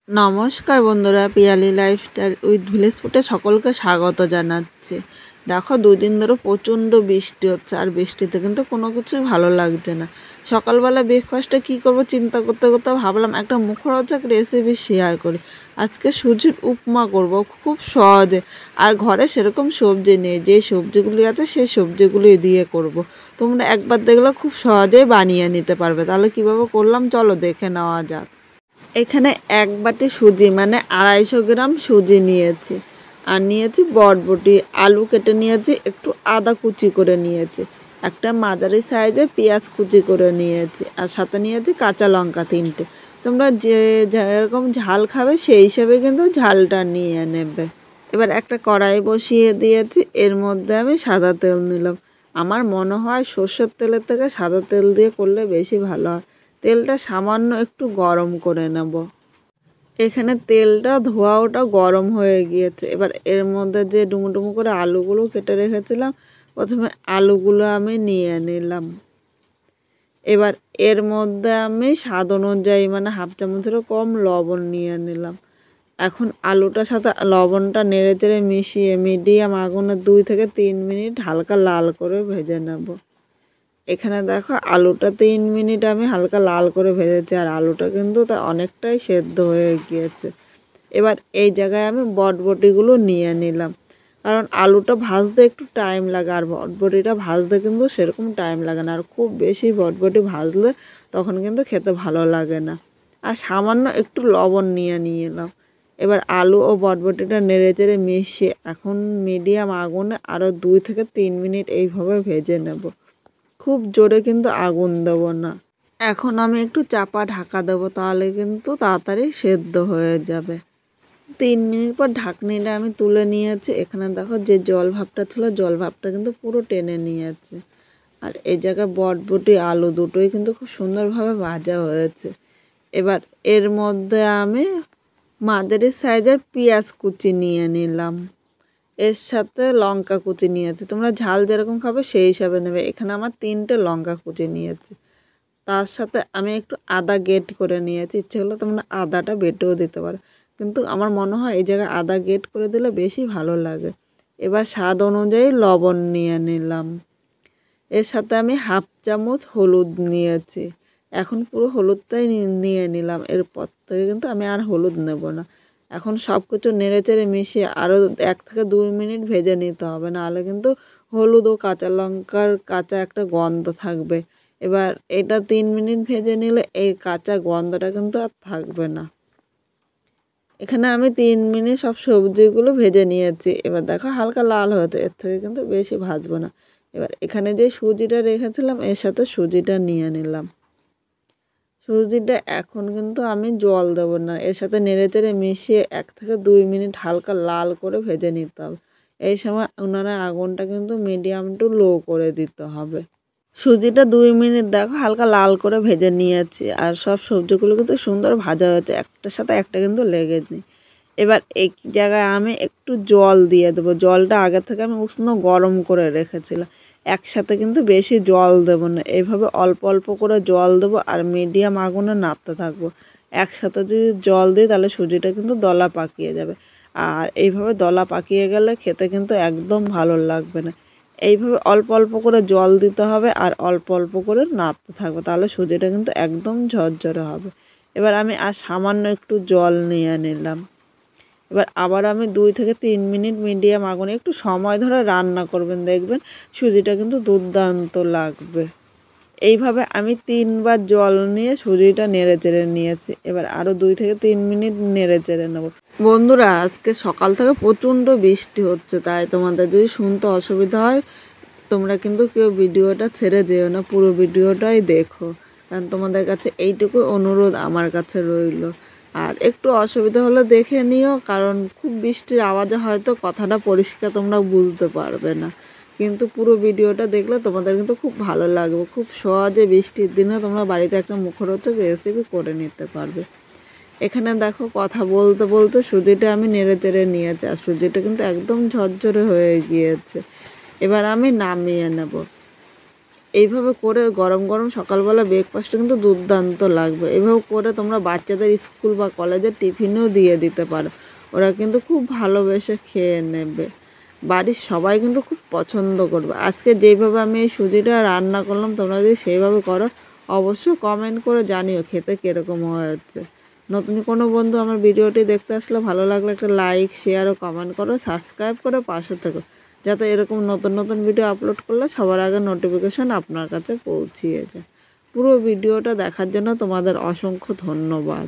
নমস্কার বন্ধুরা, Piyali lifestyle with village ফুডে সকলকে স্বাগত জানাচ্ছি। দেখো, 2 দিন ধরে প্রচণ্ড বৃষ্টি হচ্ছে, আর বৃষ্টিতে কিন্তু কোনো কিছুই ভালো লাগছে না। সকালবেলা ব্রেকফাস্টে কী করবো চিন্তা করতে করতে ভাবলাম একটা মুখরোচক রেসিপি শেয়ার করি। আজকে সুজির উপমা করব, খুব সহজে, আর ঘরে সেরকম সবজি নেই, যে সবজিগুলি আছে সেই সবজিগুলি দিয়ে করব। তোমরা একবার দেখলে খুব সহজেই বানিয়ে নিতে পারবে। তাহলে কীভাবে করলাম চলো দেখে নেওয়া যাক। এখানে 1 বাটি সুজি মানে 250 গ্রাম সুজি নিয়েছি, আর নিয়েছি বরবটি, আলু কেটে নিয়েছি, একটু আদা কুচি করে নিয়েছি, একটা মাঝারি সাইজের পেঁয়াজ কুচি করে নিয়েছি, আর সাথে নিয়েছি কাঁচা লঙ্কা 3টে। তোমরা যে যেরকম ঝাল খাবে সেই হিসাবে কিন্তু ঝালটা নিয়ে নেবে। এবার একটা কড়াই বসিয়ে দিয়েছি, এর মধ্যে আমি সাদা তেল নিলাম। আমার মনে হয় সর্ষের তেলের থেকে সাদা তেল দিয়ে করলে বেশি ভালো হয়। তেলটা সামান্য একটু গরম করে নেব। এখানে তেলটা ধোয়া গরম হয়ে গিয়েছে। এবার এর মধ্যে যে ডুমো ডুমো করে আলুগুলো কেটে রেখেছিলাম, প্রথমে আলুগুলো আমি নিয়ে নিলাম। এবার এর মধ্যে আমি স্বাদ অনুযায়ী মানে 1/2 চামচেরও কম লবণ নিয়ে নিলাম। এখন আলুটার সাথে লবণটা নেড়ে চেড়ে মিশিয়ে মিডিয়াম আগুনে 2 থেকে 3 মিনিট হালকা লাল করে ভেজে নেব। এখানে দেখো, আলুটা 3 মিনিট আমি হালকা লাল করে ভেজেছি, আর আলুটা কিন্তু তা অনেকটাই সেদ্ধ হয়ে গিয়েছে। এবার এই জায়গায় আমি বটবটিগুলো নিয়ে নিলাম, কারণ আলুটা ভাজতে একটু টাইম লাগে, আর বটবটিটা ভাজতে কিন্তু সেরকম টাইম লাগে না। আর খুব বেশি বটবটি ভাজলে তখন কিন্তু খেতে ভালো লাগে না। আর সামান্য একটু লবণ নিয়ে নিলাম। এবার আলু ও বটবটিটা নেড়ে চেড়ে মিশিয়ে এখন মিডিয়াম আগুনে আরও 2 থেকে 3 মিনিট এইভাবে ভেজে নেব। খুব জোরে কিন্তু আগুন দেব না। এখন আমি একটু চাপা ঢাকা দেবো, তাহলে কিন্তু তাড়াতাড়ি সেদ্ধ হয়ে যাবে। 3 মিনিট পর ঢাকনিটা আমি তুলে নিয়েছি। এখানে দেখো, যে জল ভাবটা ছিল জল ভাবটা কিন্তু পুরো টেনে নিয়েছে। আর এই জায়গায় বটবটি আলু দুটোই কিন্তু খুব সুন্দরভাবে ভাজা হয়েছে। এবার এর মধ্যে আমি মাঝারি সাইজের পেঁয়াজ কুচি নিয়ে নিলাম, এর সাথে লঙ্কা কুচি নিয়েছি। তোমরা ঝাল যেরকম খাবে সেই হিসাবে নেবে। এখানে আমার 3টে লঙ্কা কুচি নিয়েছি। তার সাথে আমি একটু আদা গ্রেট করে নিয়েছি। ইচ্ছে হলে তোমরা আদাটা বেটেও দিতে পারো, কিন্তু আমার মনে হয় এই জায়গায় আদা গ্রেট করে দিলে বেশি ভালো লাগে। এবার স্বাদ অনুযায়ী লবণ নিয়ে নিলাম। এর সাথে আমি 1/2 চামচ হলুদ নিয়েছি। এখন পুরো হলুদটাই নিয়ে নিলাম। এরপর থেকে কিন্তু আমি আর হলুদ নেব না। এখন সব কিছু নেড়ে চেড়ে মিশিয়ে আরও 1 থেকে 2 মিনিট ভেজে নিতে হবে, নাহলে কিন্তু হলুদ ও কাঁচা লঙ্কার কাঁচা একটা গন্ধ থাকবে। এবার এটা 3 মিনিট ভেজে নিলে এই কাঁচা গন্ধটা কিন্তু আর থাকবে না। এখানে আমি 3 মিনিট সব সবজিগুলো ভেজে নিয়েছি। এবার দেখো, হালকা লাল হয়েছে, এর থেকে কিন্তু বেশি ভাজবো না। এবার এখানে যে সুজিটা রেখেছিলাম এর সাথে সুজিটা নিয়ে নিলাম। সুজিটা এখন কিন্তু আমি জল দেবো না, এর সাথে নেড়ে চেড়ে মিশিয়ে 1 থেকে 2 মিনিট হালকা লাল করে ভেজে নিতে হবে। এই সময় উনানের আগুনটা কিন্তু মিডিয়াম টু লো করে দিতে হবে। সুজিটা 2 মিনিট দেখো হালকা লাল করে ভেজে নিয়েছি, আর সব সবজিগুলো কিন্তু সুন্দর ভাজা হয়েছে, একটার সাথে একটা কিন্তু লেগেনি। এবার এই জায়গায় আমি একটু জল দিয়ে দেবো। জলটা আগে থেকে আমি উষ্ণ গরম করে রেখেছিলাম। একসাথে কিন্তু বেশি জল দেবো না, এইভাবে অল্প অল্প করে জল দেবো, আর মিডিয়াম আগুনে নাড়তে থাকবো। একসাথে যদি জল দিই তাহলে সুজিটা কিন্তু দলা পাকিয়ে যাবে, আর এইভাবে দলা পাকিয়ে গেলে খেতে কিন্তু একদম ভালো লাগবে না। এইভাবে অল্প অল্প করে জল দিতে হবে, আর অল্প অল্প করে নাড়তে থাকবে, তাহলে সুজিটা কিন্তু একদম ঝরঝরে হবে। এবার আমি আর সামান্য একটু জল নিয়ে নিলাম। এবার আবার আমি 2 থেকে 3 মিনিট মিডিয়াম আগুনে একটু সময় ধরে রান্না করবেন, দেখবেন সুজিটা কিন্তু দুর্দান্ত লাগবে। এইভাবে আমি 3 বার জল নিয়ে সুজিটা নেড়ে চেড়ে নিয়েছি। এবার আরও 2 থেকে 3 মিনিট নেড়ে চেড়ে নেব। বন্ধুরা, আজকে সকাল থেকে প্রচণ্ড বৃষ্টি হচ্ছে, তাই তোমাদের যদি শুনতে অসুবিধা হয় তোমরা কিন্তু কেউ ভিডিওটা ছেড়ে যেও না, পুরো ভিডিওটাই দেখো। কারণ তোমাদের কাছে এইটুকু অনুরোধ আমার কাছে রইল। আর একটু অসুবিধা হলে দেখে নিও, কারণ খুব বৃষ্টির আওয়াজে হয়তো কথাটা পরিষ্কার তোমরা বুঝতে পারবে না, কিন্তু পুরো ভিডিওটা দেখলে তোমাদের কিন্তু খুব ভালো লাগবে। খুব সহজে বৃষ্টির দিনে তোমরা বাড়িতে একটা মুখরোচক রেসিপি করে নিতে পারবে। এখানে দেখো, কথা বলতে বলতে সুজিটা আমি নেড়ে চেড়ে নিয়েছি, আর সুজিটা কিন্তু একদম ঝরঝরে হয়ে গিয়েছে। এবার আমি নামিয়ে নেব। এইভাবে করে গরম গরম সকালবেলা ব্রেকফাস্টটা কিন্তু দুর্দান্ত লাগবে। এভাবে করে তোমরা বাচ্চাদের স্কুল বা কলেজের টিফিনেও দিয়ে দিতে পারো, ওরা কিন্তু খুব ভালোবেসে খেয়ে নেবে। বাড়ির সবাই কিন্তু খুব পছন্দ করবে। আজকে যেইভাবে আমি এই সুজিটা রান্না করলাম তোমরা যদি সেইভাবে করো অবশ্যই কমেন্ট করে জানিও খেতে কীরকম হয়েছে। নতুন কোনো বন্ধু আমার ভিডিওটি দেখতে আসলে ভালো লাগলে একটা লাইক, শেয়ার ও কমেন্ট করো, সাবস্ক্রাইব করে পাশে থেকো, যাতে এরকম নতুন নতুন ভিডিও আপলোড করলে সবার আগে নোটিফিকেশান আপনার কাছে পৌঁছিয়ে যায়। পুরো ভিডিওটা দেখার জন্য তোমাদের অসংখ্য ধন্যবাদ।